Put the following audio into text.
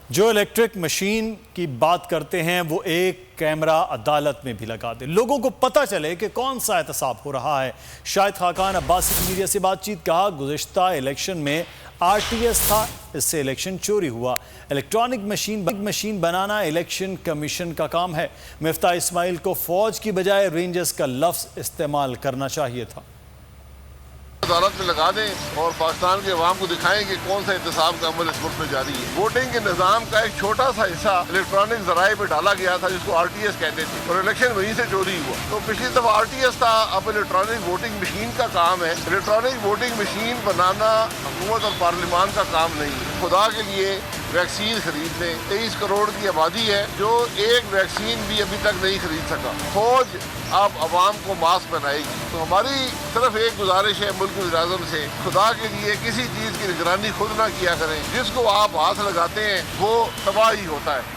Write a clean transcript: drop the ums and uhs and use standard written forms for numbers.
جو electric machine کی بات کرتے ہیں وہ ایک کیمرہ عدالت میں بھی لگا دے، لوگوں کو پتہ چلے کہ کون سا احتساب ہو رہا ہے۔ شاہد خاقان عباسی کی میڈیا سے بات چیت، کہا گزشتہ الیکشن میں RTS تھا، اس سے الیکشن چوری ہوا۔ الیکٹرانک مشین بنانا الیکشن کمیشن کا کام ہے۔ مفتاح اسماعیل کو فوج کی بجائے رینجرز کا لفظ استعمال کرنا چاہیے تھا۔ عدالت میں لگا دیں اور پاکستان کے عوام کو دکھائیں کہ کون سا احتساب کا عمل اس ملک میں جاری ہے۔ ووٹنگ کے نظام کا ایک چھوٹا سا حصہ الیکٹرانک ذرائع پہ ڈالا گیا تھا جس کو RTS کہتے تھے، اور الیکشن وہیں سے چوری ہوا۔ تو پچھلی دفعہ RTS تھا، اب الیکٹرانک ووٹنگ مشین کا کام ہے۔ الیکٹرانک ووٹنگ مشین بنانا حکومت اور پارلیمان کا کام نہیں ہے۔ خدا کے لیے ویکسین خرید لیں، 23 کروڑ کی آبادی ہے جو ایک ویکسین بھی ابھی تک نہیں خرید سکا۔ فوج اب عوام کو ماسک پہنائے گی۔ تو ہماری صرف ایک گزارش ہے ملک وزیر اعظم سے، خدا کے لیے کسی چیز کی نگرانی خود نہ کیا کریں، جس کو آپ ہاتھ لگاتے ہیں وہ تباہ ہی ہوتا ہے۔